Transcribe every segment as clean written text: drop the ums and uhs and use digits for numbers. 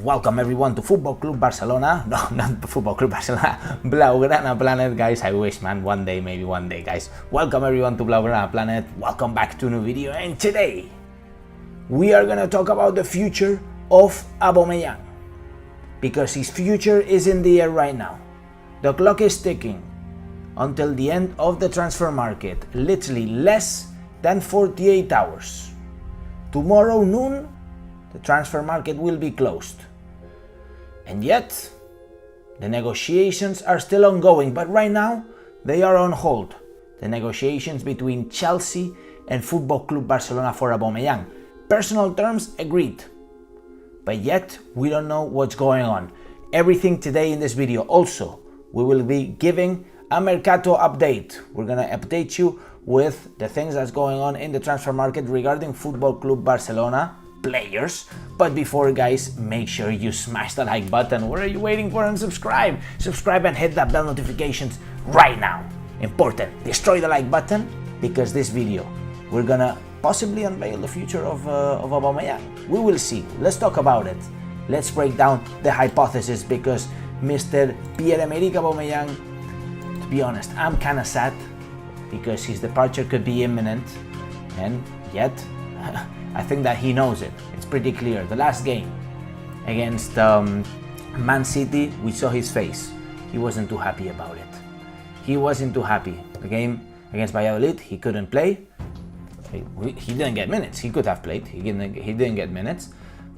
welcome everyone to Football Club Barcelona. No, not Football Club Barcelona, Blaugrana Planet, guys. I wish, man, one day, maybe one day, guys. Welcome everyone to Blaugrana Planet. Welcome back to a new video. And today, we are gonna talk about the future of Aubameyang, because his future is in the air right now. The clock is ticking until the end of the transfer market, literally less than 48 hours. Tomorrow noon, the transfer market will be closed. And yet, the negotiations are still ongoing, but right now, they are on hold. The negotiations between Chelsea and Football Club Barcelona for Aubameyang. Personal terms agreed, but yet we don't know what's going on. Everything today in this video. Also, we will be giving a Mercato update. We're gonna update you with the things that's going on in the transfer market regarding Football Club Barcelona players. But before, guys, make sure you smash the like button. What are you waiting for? And subscribe and hit that bell notifications right now. Important, destroy the like button, because this video we're gonna possibly unveil the future of Aubameyang. We will see. Let's talk about it. Let's break down the hypothesis, because Mr. Pierre-Emerick Aubameyang, to be honest, I'm kind of sad because his departure could be imminent, and yet I think that he knows it. It's pretty clear. The last game against Man City, we saw his face. He wasn't too happy about it. He wasn't too happy. The game against Valladolid, he couldn't play. He didn't get minutes. He could have played. He didn't get minutes.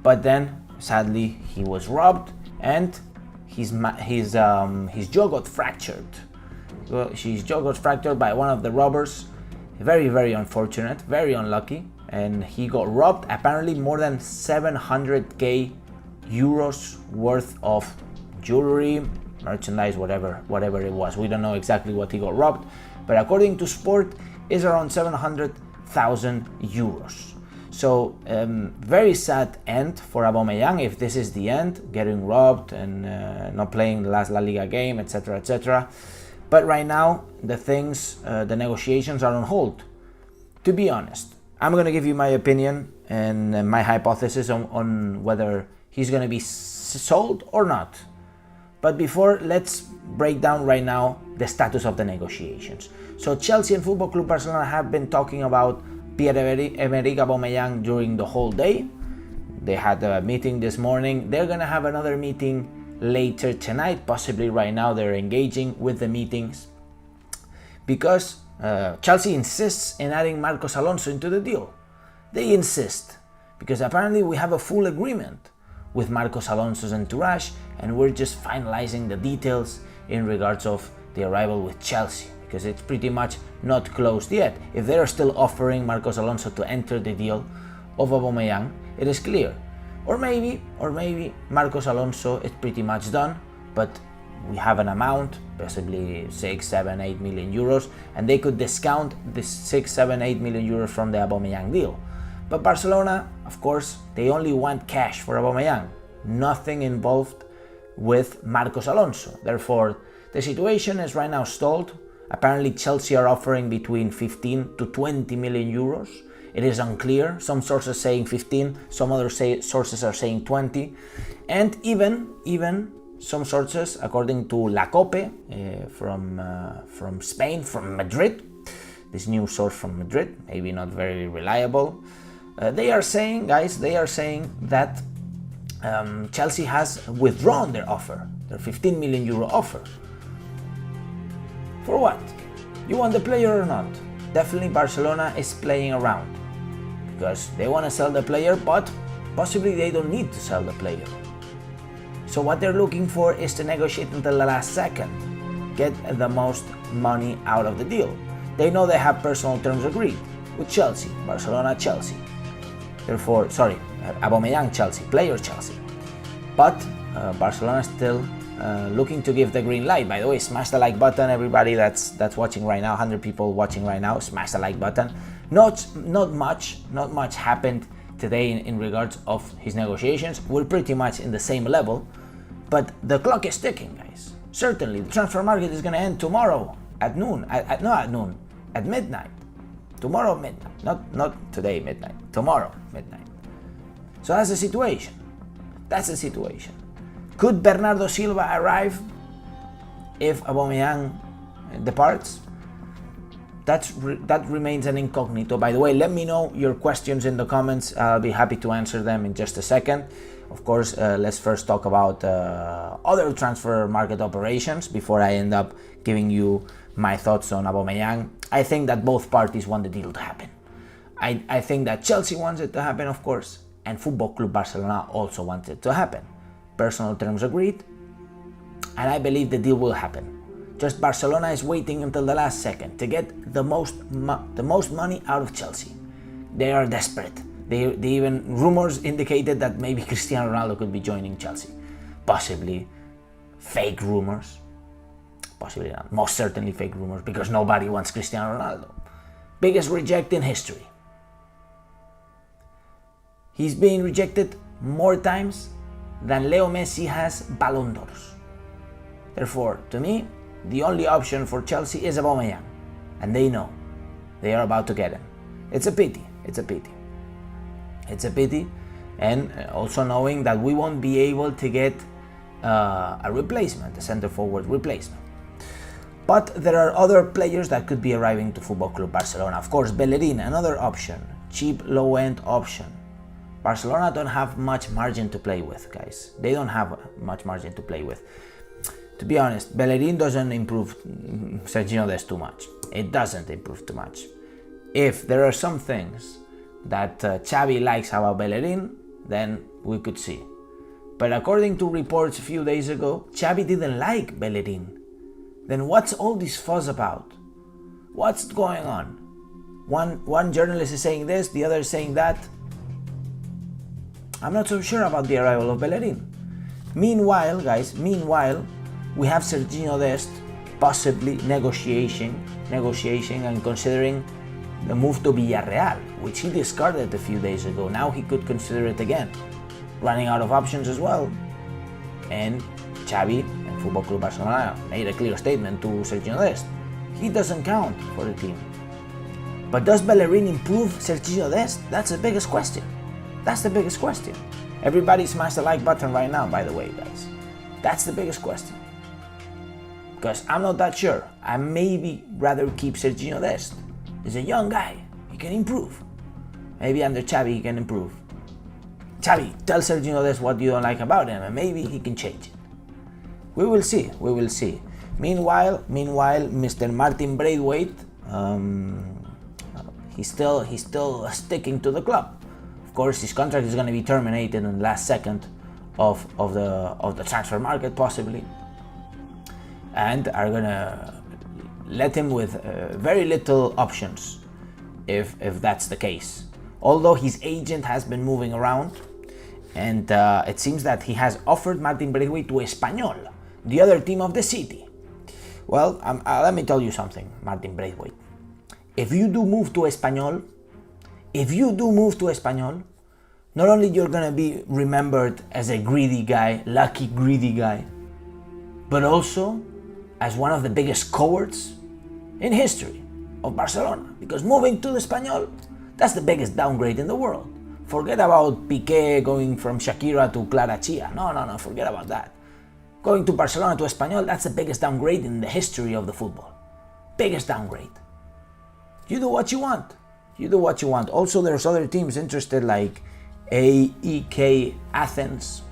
But then, sadly, he was robbed, and his jaw got fractured. His jaw got fractured by one of the robbers. Very, very unfortunate. Very unlucky. And he got robbed, apparently more than 700k euros worth of jewelry, merchandise, whatever it was. We don't know exactly what he got robbed, but according to Sport, it's around 700,000 euros. So very sad end for Aubameyang if this is the end, getting robbed and not playing the last La Liga game, etc., etc. But right now, the negotiations are on hold. To be honest, I'm going to give you my opinion and my hypothesis on whether he's going to be sold or not. But before, let's break down right now the status of the negotiations. So Chelsea and Football Club Barcelona have been talking about Pierre-Emerick Aubameyang during the whole day. They had a meeting this morning. They're going to have another meeting later tonight, possibly right now. They're engaging with the meetings because Chelsea insists in adding Marcos Alonso into the deal. They insist because apparently we have a full agreement with Marcos Alonso's entourage, and we're just finalizing the details in regards of the arrival with Chelsea, because it's pretty much not closed yet. If they are still offering Marcos Alonso to enter the deal of Aubameyang, it is clear. Or maybe Marcos Alonso is pretty much done, but we have an amount, possibly 6, 7, 8 million euros, and they could discount this 6, 7, 8 million euros from the Aubameyang deal. But Barcelona, of course, they only want cash for Aubameyang, nothing involved with Marcos Alonso. Therefore, the situation is right now stalled. Apparently, Chelsea are offering between 15 to 20 million euros. It is unclear. Some sources saying 15, some other sources are saying 20, and even some sources, according to La Cope from Spain, from Madrid, this news source from Madrid, maybe not very reliable, they are saying that Chelsea has withdrawn their offer, their 15 million euro offer. For what? You want the player or not? Definitely Barcelona is playing around, because they want to sell the player, but possibly they don't need to sell the player. So what they're looking for is to negotiate until the last second, get the most money out of the deal. They know they have personal terms agreed with Chelsea, Barcelona, Chelsea. Therefore, Aubameyang, Chelsea, player Chelsea. But Barcelona is still looking to give the green light. By the way, smash the like button, everybody that's watching right now. 100 people watching right now. Smash the like button. Not much happened today in regards of his negotiations. We're pretty much in the same level, but the clock is ticking, guys. Certainly, the transfer market is going to end tomorrow at noon. At midnight. Tomorrow midnight. Not today midnight. Tomorrow midnight. So that's the situation. That's the situation. Could Bernardo Silva arrive if Aubameyang departs? That remains an incognito. By the way, let me know your questions in the comments. I'll be happy to answer them in just a second. Of course, let's first talk about other transfer market operations before I end up giving you my thoughts on Aubameyang. I think that both parties want the deal to happen. I think that Chelsea wants it to happen, of course, and Football Club Barcelona also wants it to happen. Personal terms agreed, and I believe the deal will happen. Just Barcelona is waiting until the last second to get the most money out of Chelsea. They are desperate. They even rumors indicated that maybe Cristiano Ronaldo could be joining Chelsea. Possibly fake rumors. Possibly not. Most certainly fake rumors, because nobody wants Cristiano Ronaldo. Biggest reject in history. He's being rejected more times than Leo Messi has Ballon d'Ors. Therefore, to me, the only option for Chelsea is Aubameyang, and they know they are about to get him. It's a pity. It's a pity. It's a pity, and also knowing that we won't be able to get a replacement, a centre-forward replacement. But there are other players that could be arriving to Football Club Barcelona. Of course, Bellerin, another option, cheap, low-end option. Barcelona don't have much margin to play with, guys. They don't have much margin to play with. To be honest, Bellerin doesn't improve Sergio Dest too much. It doesn't improve too much. If there are some things that Xavi likes about Bellerin, then we could see. But according to reports a few days ago, Xavi didn't like Bellerin. Then what's all this fuss about? What's going on? One journalist is saying this, the other is saying that. I'm not so sure about the arrival of Bellerin. Meanwhile, guys, we have Sergio Dest possibly negotiating and considering the move to Villarreal, which he discarded a few days ago. Now he could consider it again. Running out of options as well. And Xavi and Football Club Barcelona made a clear statement to Sergio Dest. He doesn't count for the team. But does Bellerin improve Sergio Dest? That's the biggest question. That's the biggest question. Everybody smash the like button right now, by the way, guys. That's the biggest question. Because I'm not that sure. I maybe rather keep Sergio Dest. He's a young guy. He can improve. Maybe under Xavi he can improve. Xavi, tell Sergio Dest what you don't like about him, and maybe he can change it. We will see. We will see. Meanwhile, Mr. Martin Braithwaite, he's still sticking to the club. Of course, his contract is going to be terminated in the last second of the transfer market, possibly, and are going to let him with very little options if that's the case. Although his agent has been moving around, and it seems that he has offered Martin Braithwaite to Espanyol, the other team of the city. Well, let me tell you something, Martin Braithwaite. If you do move to Espanyol, not only you're gonna be remembered as a greedy guy, lucky greedy guy, but also as one of the biggest cowards in history of Barcelona. Because moving to the Espanyol, that's the biggest downgrade in the world. Forget about Piqué going from Shakira to Clara Chia. No, forget about that. Going to Barcelona to Espanyol, that's the biggest downgrade in the history of the football. Biggest downgrade. You do what you want. Also, there's other teams interested like AEK Athens,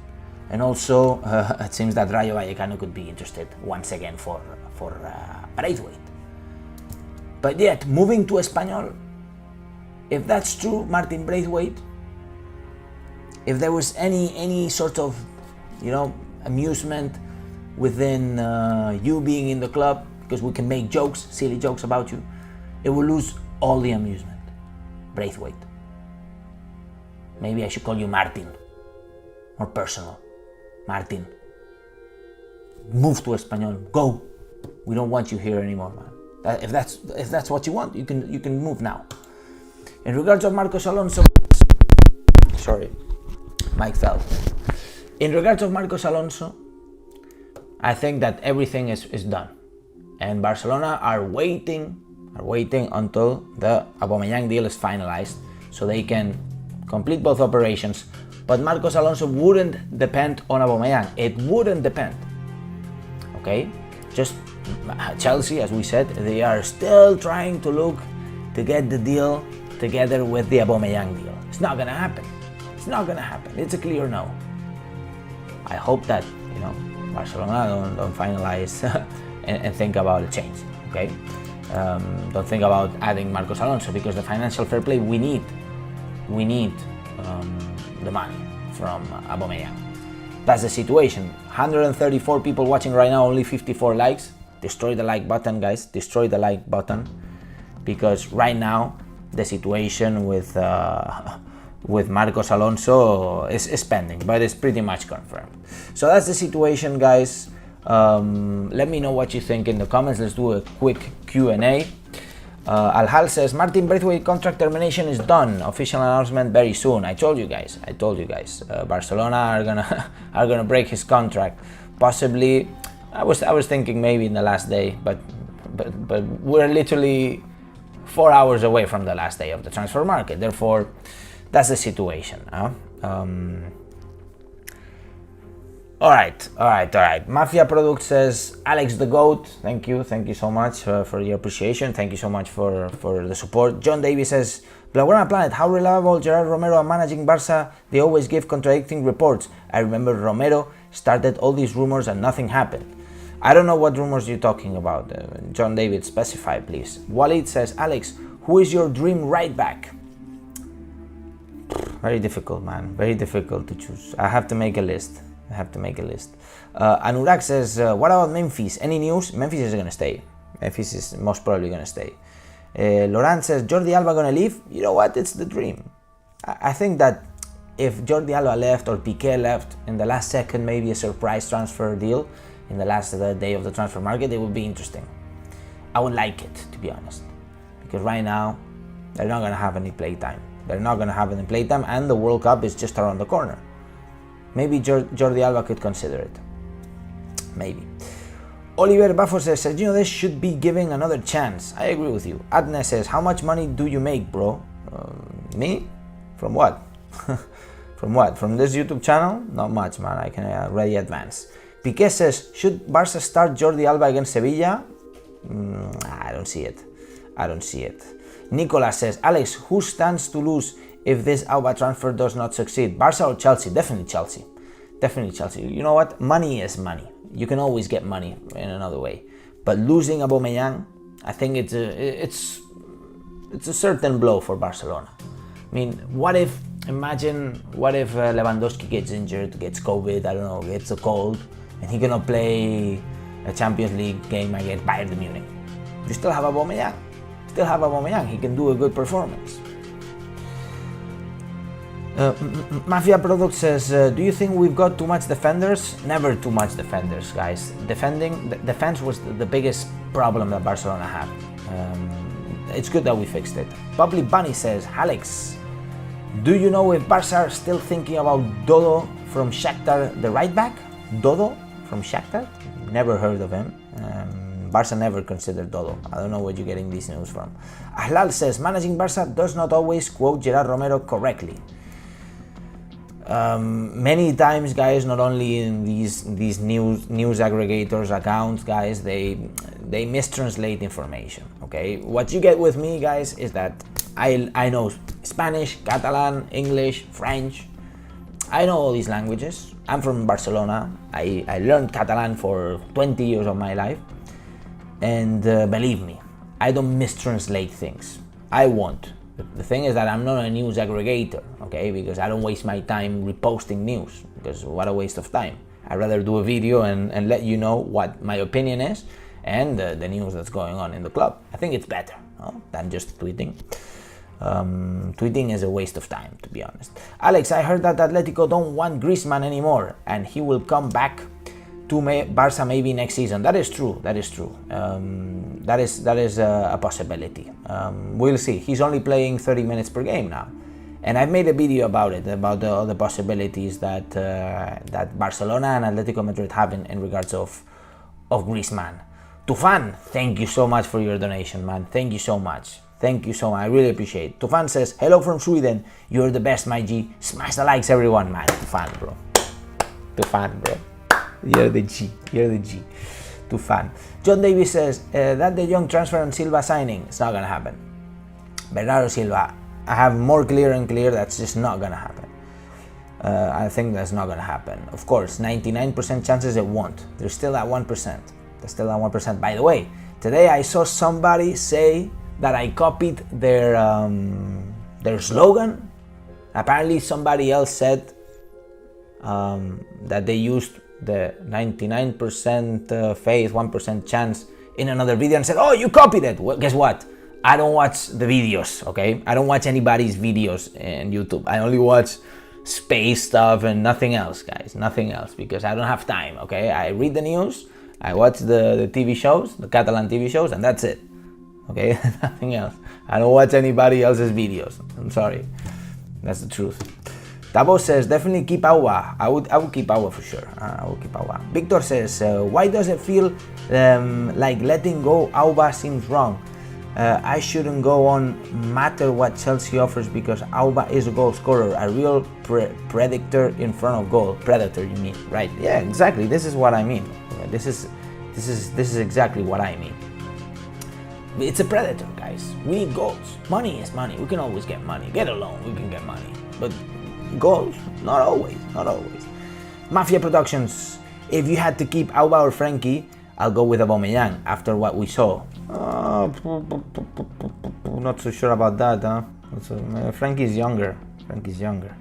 and also it seems that Rayo Vallecano could be interested once again for Braithwaite. But yet, moving to Espanyol, if that's true, Martin Braithwaite, if there was any sort of, amusement within you being in the club, because we can make jokes, silly jokes about you, it will lose all the amusement. Braithwaite. Maybe I should call you Martin. More personal. Martin. Move to Espanyol. Go. We don't want you here anymore, man. If that's what you want, you can move now. In regards of Marcos Alonso, sorry, Mike fell. In regards of Marcos Alonso, I think that everything is done, and Barcelona are waiting until the Aubameyang deal is finalized, so they can complete both operations, but Marcos Alonso wouldn't depend on Aubameyang. It wouldn't depend. Okay, just Chelsea, as we said, they are still trying to look to get the deal together with the Aubameyang deal. It's not gonna happen. It's not gonna happen. It's a clear no. I hope that, you know, Barcelona don't finalize and think about a change. Okay, don't think about adding Marcos Alonso, because the financial fair play we need the money from Aubameyang. That's the situation. 134 people watching right now, only 54 likes. Destroy the like button, guys. Destroy the like button, because right now the situation with Marcos Alonso is pending, but it's pretty much confirmed. So that's the situation, guys. Let me know what you think in the comments. Let's do a quick Q&A. Al-Hal says, Martin Braithwaite contract termination is done. Official announcement very soon. I told you guys. Barcelona are gonna break his contract. Possibly, I was thinking maybe in the last day, but we're literally 4 hours away from the last day of the transfer market. Therefore, that's the situation. All right. Mafia Product says, Alex the GOAT. Thank you so much for your appreciation. Thank you so much for the support. John Davies says, Blaugrana Planet, how reliable Gerard Romero are managing Barça? They always give contradicting reports. I remember Romero started all these rumors and nothing happened. I don't know what rumors you're talking about. John David, specify please. Walid says, Alex, who is your dream right back? Very difficult, man. Very difficult to choose. I have to make a list. Anurag says, what about Memphis? Any news? Memphis is gonna stay. Memphis is most probably gonna stay. Laurent says, Jordi Alba gonna leave? You know what? It's the dream. I think that if Jordi Alba left or Piqué left in the last second, maybe a surprise transfer deal in the last day of the transfer market, it would be interesting. I would like it, to be honest, because right now they're not gonna have any playtime. And the World Cup is just around the corner. Maybe Jordi Alba could consider it. Maybe. Oliver Baffo says, Sergio Dest should be given another chance. I agree with you. Adne says, how much money do you make, bro? Me? From what? From this YouTube channel? Not much, man. I can already advance. Piqué says, should Barça start Jordi Alba against Sevilla? I don't see it. Nicolas says, Alex, who stands to lose if this Alba transfer does not succeed? Barça or Chelsea? Definitely Chelsea. You know what? Money is money. You can always get money in another way. But losing Aubameyang, I think it's a certain blow for Barcelona. I mean, what if Lewandowski gets injured, gets COVID, I don't know, gets a cold, and he cannot play a Champions League game against Bayern Munich? You still have Aubameyang. He can do a good performance. Mafia Product says, do you think we've got too much defenders? Never too much defenders, guys. Defense was the biggest problem that Barcelona had. It's good that we fixed it. Bubbly Bunny says, Alex, do you know if Barca are still thinking about Dodo from Shakhtar, the right back? Dodo from Shakhtar? Never heard of him. Barca never considered Dodo. I don't know where you're getting these news from. Ahlal says, managing Barca does not always quote Gerard Romero correctly. Many times, guys, not only in these news aggregators accounts, guys, they mistranslate information. Okay, what you get with me, guys, is that I know Spanish, Catalan, English, French. I know all these languages. I'm from Barcelona. I learned Catalan for 20 years of my life, and believe me, I don't mistranslate things. I won't. The thing is that I'm not a news aggregator, okay, because I don't waste my time reposting news, because what a waste of time. I'd rather do a video and let you know what my opinion is and the news that's going on in the club. I think it's better, no, than just tweeting. Tweeting is a waste of time, to be honest. Alex, I heard that Atletico don't want Griezmann anymore and he will come back to Barca maybe next season. That is true. That is a possibility. We'll see. He's only playing 30 minutes per game now, and I've made a video about it, about the possibilities that that Barcelona and Atletico Madrid have in regards of Griezmann. Tufan, thank you so much for your donation, man. Thank you so much. Thank you so much. I really appreciate it. Tufan says, hello from Sweden. You're the best, my G. Smash the likes, everyone, man. Tufan, bro. Tufan, bro. You're the G. You're the G. Tufan. John Davis says, that De Jong transfer and Silva signing. It's not going to happen. Bernardo Silva, I have more clear and clear that's just not going to happen. I think that's not going to happen. Of course, 99% chances it won't. There's still that 1%. There's still that 1%. By the way, today I saw somebody say that I copied their slogan. Apparently somebody else said that they used the 99% faith, 1% chance in another video and said, oh, you copied it. Well, guess what? I don't watch the videos, okay? I don't watch anybody's videos in YouTube. I only watch space stuff and nothing else, guys. Nothing else, because I don't have time, okay? I read the news, I watch the TV shows, the Catalan TV shows, and that's it. Okay, nothing else. I don't watch anybody else's videos. I'm sorry. That's the truth. Tabo says, definitely keep Auba. I would keep Auba for sure. I would keep Auba. Victor says, why does it feel like letting go Auba seems wrong? I shouldn't go on matter what Chelsea offers because Auba is a goal scorer, a real predator in front of goal. Predator, you mean, right? Yeah, exactly. This is what I mean. This is exactly what I mean. It's a predator, guys. We need goals. Money is money. We can always get money. Get a loan, we can get money. But goals, not always, not always. Mafia Productions. If you had to keep Auba or Frenkie, I'll go with Aubameyang after what we saw. Not so sure about that, huh? Frankie's younger. Frankie's younger.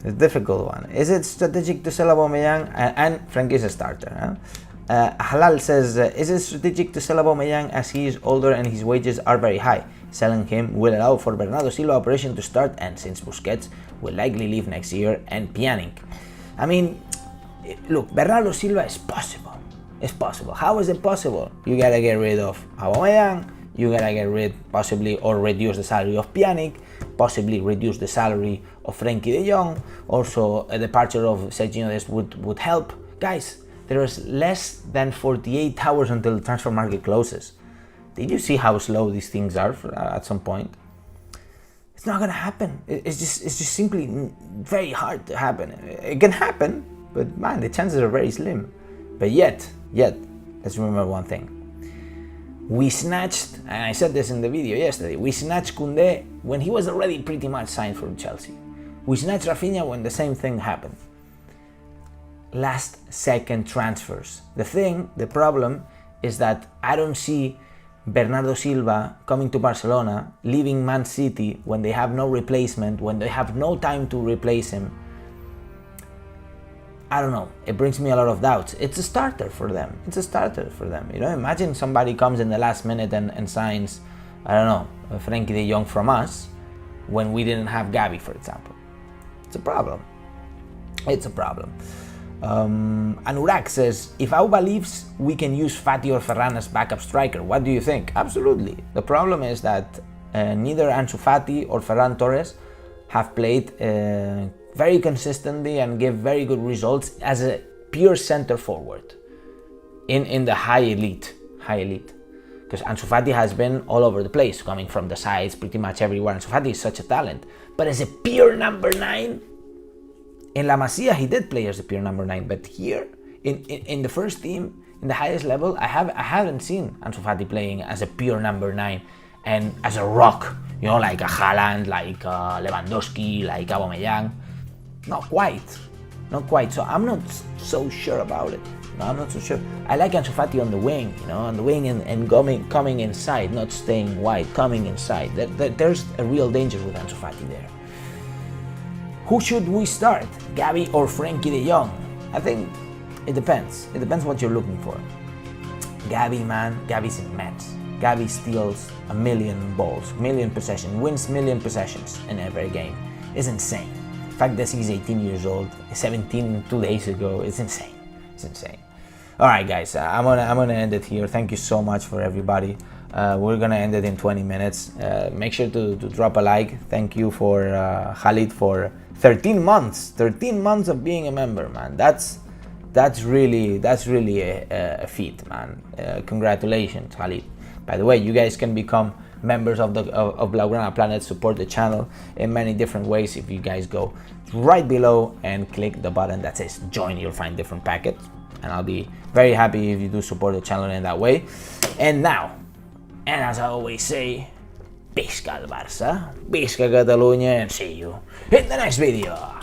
It's a difficult one. Is it strategic to sell Aubameyang? And Frankie's a starter, huh? Halal says, is it strategic to sell Aubameyang as he is older and his wages are very high? Selling him will allow for Bernardo Silva operation to start, and since Busquets will likely leave next year, and Pjanic. I mean, look, Bernardo Silva is possible. It's possible. How is it possible? You gotta get rid of Aubameyang, you gotta get rid, possibly, or reduce the salary of Pjanic, possibly reduce the salary of Frenkie de Jong. Also, a departure of Sergio Dest would help. Guys, there is less than 48 hours until the transfer market closes. Did you see how slow these things are at some point? It's not gonna happen. It's just simply very hard to happen. It can happen, but man, the chances are very slim. But yet, let's remember one thing. We snatched, and I said this in the video yesterday, we snatched Koundé when he was already pretty much signed for Chelsea. We snatched Rafinha when the same thing happened. Last second transfers. The problem is that I don't see Bernardo Silva coming to Barcelona, leaving Man City when they have no replacement, when they have no time to replace him. I don't know, it brings me a lot of doubts. It's a starter for them. It's a starter for them. You know, imagine somebody comes in the last minute and signs, I don't know, Frenkie de Jong from us when we didn't have Gavi, for example. It's a problem. It's a problem. Anurag says, if Auba leaves, we can use Fati or Ferran as backup striker. What do you think? Absolutely. The problem is that neither Ansu Fati or Ferran Torres have played very consistently and give very good results as a pure center forward in the high elite. Because Ansu Fati has been all over the place, coming from the sides pretty much everywhere. Ansu Fati is such a talent, but as a pure number 9, in La Masia he did play as a pure number 9, but here in the first team, in the highest level, I haven't seen Ansu Fati playing as a pure number 9 and as a rock, you know, like a Haaland, like Lewandowski, like Aubameyang. Not quite. So I'm not so sure about it. No, I'm not so sure. I like Ansu Fati on the wing, you know, on the wing and coming inside, not staying wide, coming inside. There's a real danger with Ansu Fati there. Who should we start, Gavi or Frenkie de Jong? I think it depends. It depends what you're looking for. Gavi, man, Gavi's immense. Gavi steals 1 million balls, million possessions, wins million possessions in every game. It's insane. The fact that he's 18 years old, 17 2 days ago, it's insane. It's insane. All right, guys, I'm gonna end it here. Thank you so much for everybody. We're gonna end it in 20 minutes. Make sure to drop a like. Thank you for Khalid for 13 months. 13 months of being a member, man. That's really a feat, man. Congratulations, Khalid. By the way, you guys can become members of Blaugrana Planet support the channel in many different ways. If you guys go right below and click the button that says join, you'll find different packets, and I'll be very happy if you do support the channel in that way. And now, and as I always say, visca el Barça, visca Catalunya, and see you in the next video.